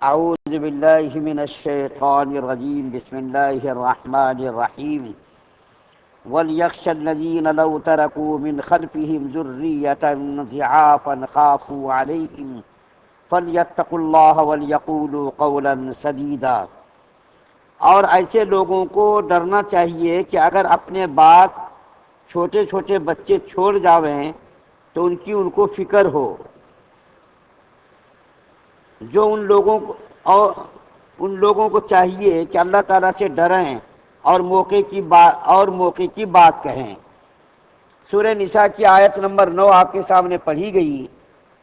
أعوذ بالله من الشيطان الرجيم بسم الله الرحمن الرحيم وليخشى الذين لو تركوا من خلفهم ذرية ضعافا خافوا عليهم فليتقوا الله وليقولوا قولا سديدا۔ اور ایسے لوگوں کو ڈرنا چاہیے کہ اگر اپنے بعد چھوٹے چھوٹے بچے چھوڑ جاویں تو ان کو فکر ہو، جو ان لوگوں کو چاہیے کہ اللہ تعالیٰ سے ڈریں اور موقع کی بات کہیں۔ سورہ نساء کی آیت نمبر 9 آپ کے سامنے پڑھی گئی،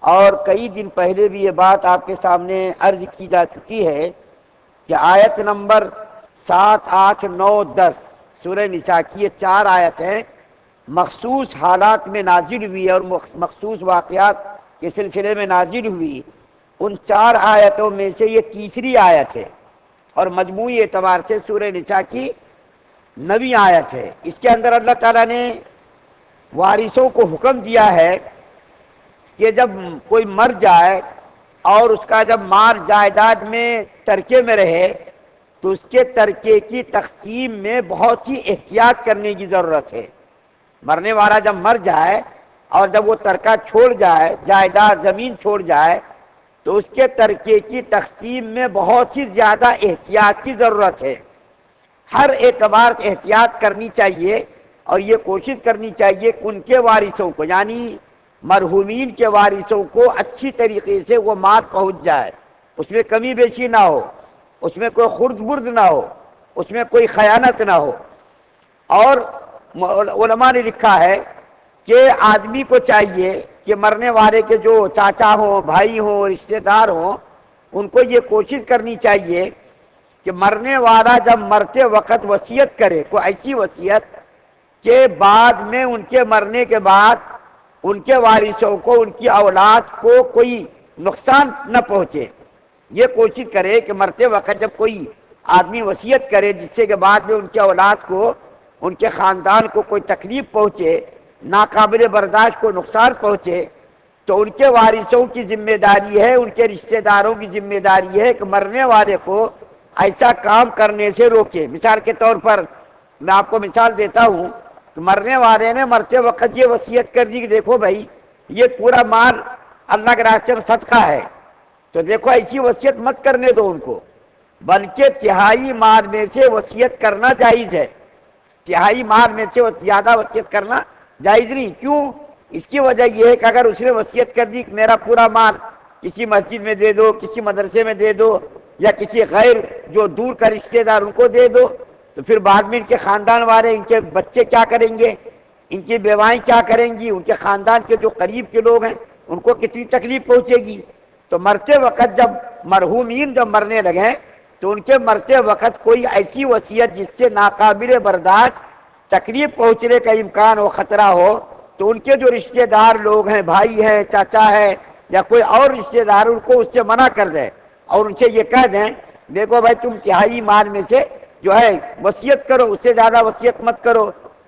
اور کئی دن پہلے بھی یہ بات آپ کے سامنے عرض کی جا چکی ہے کہ آیت نمبر 7، 8، 9، 10 سورہ نساء کی یہ 4 آیتیں مخصوص حالات میں نازل ہوئی اور مخصوص واقعات کے سلسلے میں نازل ہوئی۔ ان 4 آیتوں میں سے یہ تیسری آیت ہے اور مجموعی اعتبار سے سورہ نساء کی 9ویں آیت ہے۔ اس کے اندر اللہ تعالیٰ نے وارثوں کو حکم دیا ہے کہ جب کوئی مر جائے اور اس کا جب مال جائیداد میں ترکے میں رہے تو اس کے ترکے کی تقسیم میں بہت ہی احتیاط کرنے کی ضرورت ہے۔ مرنے والا جب مر جائے اور جب وہ ترکہ چھوڑ جائے، جائیداد زمین چھوڑ جائے، تو اس کے ترکے کی تقسیم میں بہت ہی زیادہ احتیاط کی ضرورت ہے۔ ہر اعتبار سے احتیاط کرنی چاہیے اور یہ کوشش کرنی چاہیے کہ ان کے وارثوں کو، یعنی مرحومین کے وارثوں کو اچھی طریقے سے وہ مال پہنچ جائے، اس میں کمی بیشی نہ ہو، اس میں کوئی خرد برد نہ ہو، اس میں کوئی خیانت نہ ہو۔ اور علماء نے لکھا ہے کہ آدمی کو چاہیے کہ مرنے والے کے جو چاچا ہوں، بھائی ہوں، رشتہ دار ہوں، ان کو یہ کوشش کرنی چاہیے کہ مرنے والا جب مرتے وقت وصیت کرے، کوئی ایسی وصیت کہ بعد میں ان کے مرنے کے بعد ان کے وارثوں کو، ان کی اولاد کو کوئی نقصان نہ پہنچے۔ یہ کوشش کرے کہ مرتے وقت جب کوئی آدمی وصیت کرے جس سے کہ بعد میں ان کے اولاد کو، ان کے خاندان کو کوئی تکلیف پہنچے، ناقابل برداشت کو نقصان پہنچے، تو ان کے وارثوں کی ذمہ داری ہے، ان کے رشتہ داروں کی ذمہ داری ہے کہ مرنے والے کو ایسا کام کرنے سے روکے۔ مثال کے طور پر میں آپ کو مثال دیتا ہوں کہ مرنے والے نے مرتے وقت یہ وصیت کر دی کہ دیکھو بھائی یہ پورا مال اللہ کے راستے میں صدقہ ہے، تو دیکھو ایسی وصیت مت کرنے دو ان کو، بلکہ تہائی مال میں سے وصیت کرنا جائز ہے۔ تہائی مال میں سے زیادہ وصیت کرنا جائز نہیں۔ کیوں؟ اس کی وجہ یہ ہے کہ اگر اس نے وصیت کر دی کہ میرا پورا مال کسی مسجد میں دے دو، کسی مدرسے میں دے دو، یا کسی غیر جو دور کا رشتہ دار ان کو دے دو، تو پھر بعد میں ان کے خاندان والے، ان کے بچے کیا کریں گے، ان کی بیوائیں کیا کریں گی، ان کے خاندان کے جو قریب کے لوگ ہیں ان کو کتنی تکلیف پہنچے گی۔ تو مرتے وقت جب مرحومین جب مرنے لگیں تو ان کے مرتے وقت کوئی ایسی وصیت جس سے ناقابل برداشت تکلیف پہنچنے کا امکان ہو، خطرہ ہو، تو ان کے جو رشتہ دار لوگ ہیں، بھائی ہیں، چاچا ہے یا کوئی اور رشتہ دار، ان کو اس سے منع کر دیں اور ان سے یہ کہہ دیں دیکھو بھائی تم تہائی مال میں سے جو ہے وصیت کرو، اس سے زیادہ وصیت مت کرو،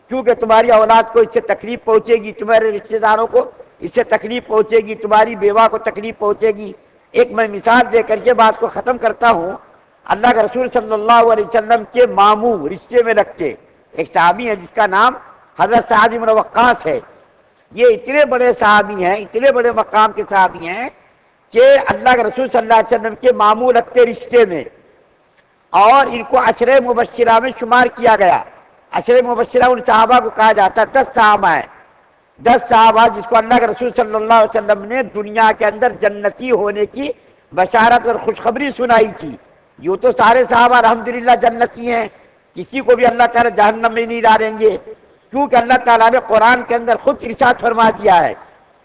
کیونکہ تمہاری اولاد کو اس سے تکلیف پہنچے گی، تمہارے رشتہ داروں کو اس سے تکلیف پہنچے گی، تمہاری بیوہ کو تکلیف پہنچے گی۔ ایک میں مثال دے کر کے بات کو ختم کرتا ہوں۔ اللہ کے رسول صلی اللہ علیہ وسلم کے ماموں رشتے میں رکھتے ایک صحابی ہیں جس کا نام حضرت سعد بن وقاص ہے۔ یہ اتنے بڑے صحابی ہیں، اتنے بڑے مقام کے صحابی ہیں کہ اللہ کے رسول صلی اللہ علیہ وسلم کے ماموں رکھتے رشتے میں، اور ان کو عشرہ مبشرہ میں شمار کیا گیا۔ عشرہ مبشرہ ان صحابہ کو کہا جاتا ہے، 10 صحابہ ہیں، 10 صحابہ جس کو اللہ کے رسول صلی اللہ علیہ وسلم نے دنیا کے اندر جنتی ہونے کی بشارت اور خوشخبری سنائی تھی۔ یوں تو سارے صحابہ الحمدللہ جنتی ہیں، کسی کو بھی اللہ تعالیٰ جہنم میں نہیں ڈالیں گے، کیونکہ اللہ تعالیٰ نے قرآن کے اندر خود ارشاد فرما دیا ہے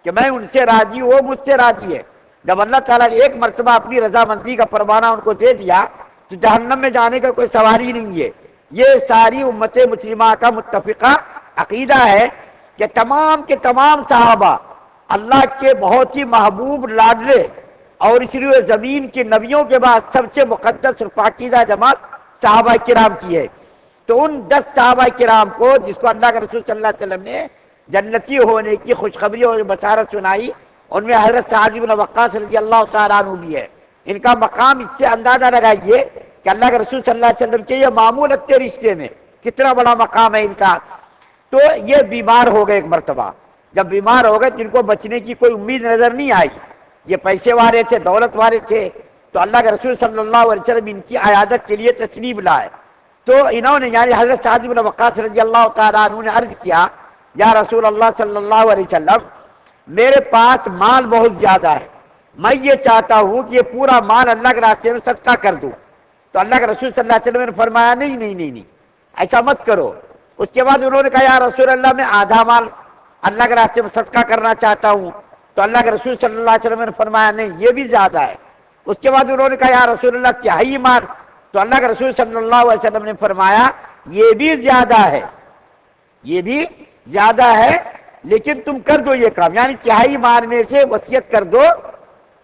کہ میں ان سے راضی ہوں، وہ مجھ سے راضی ہے۔ جب اللہ تعالیٰ نے ایک مرتبہ اپنی رضامندی کا پروانہ ان کو دے دیا تو جہنم میں جانے کا کوئی سوال ہی نہیں ہے۔ یہ ساری امت مسلمہ کا متفقہ عقیدہ ہے کہ تمام کے تمام صحابہ اللہ کے بہت ہی محبوب لاڈلے، اور اس لیے زمین کے نبیوں کے بعد سب سے مقدس اور پاکیزہ جماعت صحابہ کرام کی ہے۔ تو ان 10 صحابہ کرام کو جس کو اللہ کے رسول صلی اللہ علیہ وسلم نے جنتی ہونے کی خوشخبری اور بشارت سنائی، ان میں حضرت سعد بن وقاص رضی اللہ تعالیٰ عنہ بھی ہے۔ ان کا مقام اس سے اندازہ لگائیے کہ اللہ کے رسول صلی اللہ علیہ وسلم کے یہ معمولت کے رشتے میں کتنا بڑا مقام ہے ان کا۔ تو یہ بیمار ہو گئے ایک مرتبہ، جب بیمار ہو گئے تو ان کو بچنے کی کوئی امید نظر نہیں آئی، یہ پیسے والے تھے، دولت والے تھے، تو اللہ کے رسول صلی اللہ علیہ وسلم ان کی عیادت کے لیے تشریف لائے۔ تو انہوں نے یعنی حضرت سعد بن وقاص رضی اللہ تعالیٰ عنہ نے عرض کیا، یا رسول اللہ صلی اللہ علیہ وسلم میرے پاس مال بہت زیادہ ہے، میں یہ چاہتا ہوں کہ یہ پورا مال اللہ کے راستے میں صدقہ کر دوں۔ تو اللہ کے رسول صلی اللہ علیہ وسلم نے فرمایا نہیں، ایسا مت کرو۔ اس کے بعد انہوں نے کہا یا رسول اللہ میں آدھا مال اللہ کے راستے میں صدقہ کرنا چاہتا ہوں۔ تو اللہ کے رسول صلی اللہ علیہ وسلم نے فرمایا نہیں، یہ بھی زیادہ ہے۔ اس کے بعد انہوں نے کہا یا رسول اللہ تہائی مال، تو اللہ کے رسول صلی اللہ علیہ وسلم نے فرمایا یہ بھی زیادہ ہے، یہ بھی زیادہ ہے، لیکن تم کر دو یہ کام، یعنی تہائی مال میں سے وصیت کر دو۔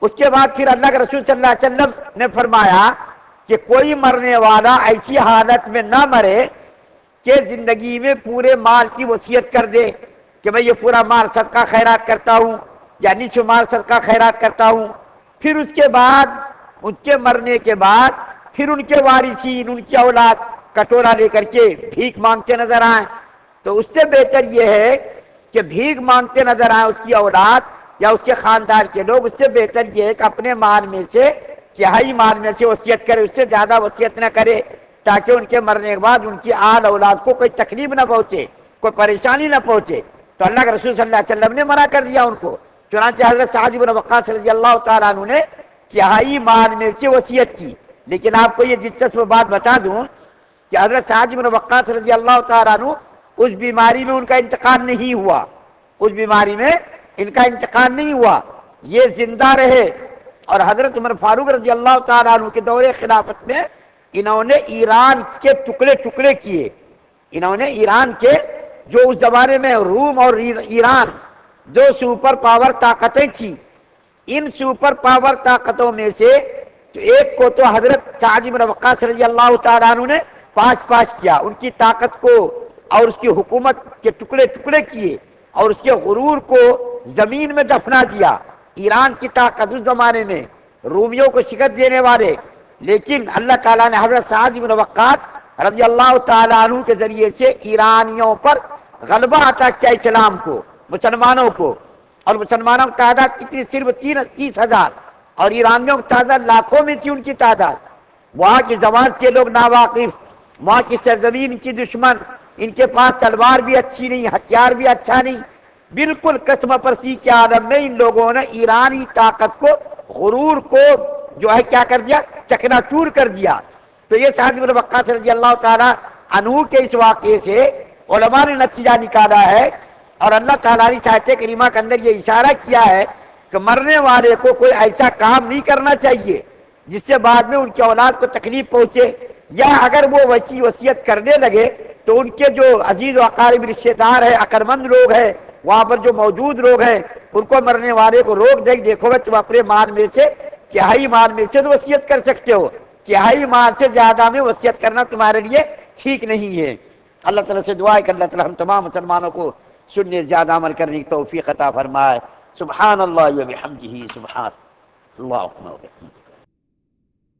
اس کے بعد پھر اللہ کے رسول صلی اللہ علیہ وسلم نے فرمایا کہ کوئی مرنے والا ایسی حالت میں نہ مرے کہ زندگی میں پورے مال کی وصیت کر دے کہ میں یہ پورا مال صدقہ خیرات کرتا ہوں یا نصف مال صدقہ خیرات کرتا ہوں، پھر اس کے بعد ان کے مرنے کے بعد پھر ان کے وارثین، ان کی اولاد کٹورا لے کر کے بھیک مانگتے نظر آئیں۔ تو اس سے بہتر یہ ہے کہ بھیک مانگتے نظر آئیں اس کی اولاد یا اس کے خاندان کے لوگ، اس سے بہتر یہ ہے کہ اپنے مال میں سے تہائی مال میں سے وصیت کرے، اس سے زیادہ وصیت نہ کرے، تاکہ ان کے مرنے کے بعد ان کی آل اولاد کو کوئی تکلیف نہ پہنچے، کوئی پریشانی نہ پہنچے۔ تو اللہ کے رسول صلی اللہ علیہ وسلم نے منع کر دیا ان کو۔ چنانچہ حضرت سعد بن وقاص رضی اللہ تعالیٰ عنہ نے تہائی مال میں سے وصیت کی۔ لیکن آپ کو یہ دلچسپ بات بتا دوں کہ حضرت سعد بن وقاص رضی اللہ تعالیٰ عنہ اس بیماری میں ان کا انتقال نہیں ہوا، اس بیماری میں ان کا انتقال نہیں ہوا، یہ زندہ رہے۔ اور حضرت عمر فاروق رضی اللہ تعالیٰ عنہ کے دور خلافت میں انہوں نے ایران کے ٹکڑے ٹکڑے کیے، انہوں نے ایران کے جو اس زمانے میں روم اور ایران جو سپر پاور طاقتیں تھیں، ان سپر پاور طاقتوں میں سے تو ایک کو تو حضرت سعد بن وقاص رضی اللہ تعالیٰ عنہ نے پاش کیا، ان کی طاقت کو اور اس کی حکومت کے ٹکڑے ٹکڑے کیے اور اس کے غرور کو زمین میں دفنا دیا۔ ایران کی طاقت اس زمانے میں رومیوں کو شکست دینے والے، لیکن اللہ تعالیٰ نے حضرت سعد بن وقاص رضی اللہ تعالیٰ عنہ کے ذریعے سے ایرانیوں پر غلبہ عطا کیا، اسلام کو، مسلمانوں کو۔ اور مسلمانوں کی تعداد کتنی؟ صرف 30,000، اور ایرانیوں کی تعداد لاکھوں میں تھی ان کی تعداد۔ وہاں کی زبان سے لوگ ناواقف، وہاں کی سرزمین کی دشمن، ان کے پاس تلوار بھی اچھی نہیں، ہتھیار بھی اچھا نہیں، بالکل قسم پرسی کے عالم میں ان لوگوں نے ایرانی طاقت کو، غرور کو جو ہے کیا کر دیا؟ چکنا چور کر دیا۔ تو یہ سعد بن وقاص رضی اللہ تعالیٰ عنہ کے اس واقعے سے علماء نے نتیجہ نکالا ہے، اور اللہ تعالیٰ نے آیت کریمہ کے اندر یہ اشارہ کیا ہے کہ مرنے والے کو کوئی ایسا کام نہیں کرنا چاہیے جس سے بعد میں ان کی اولاد کو تکلیف پہنچے، یا اگر وہ وصیت کرنے لگے تو ان کے جو عزیز و اقارب رشتے دار ہیں، عقلمند لوگ ہیں، وہاں پر جو موجود لوگ ہیں، ان کو مرنے والے کو روک دے، دیکھو گا تم اپنے مال میں سے تہائی مال میں سے تو وصیت کر سکتے ہو، تہائی مال سے زیادہ میں وصیت کرنا تمہارے لیے ٹھیک نہیں ہے۔ اللہ تعالیٰ سے دعا ہے کہ اللہ تعالیٰ ہم تمام مسلمانوں کو سننے زیادہ عمل کرنے کی توفیق عطا فرمائے۔ سبحان اللہ و بحمدہ، سبحان اللہ و بحمدہ۔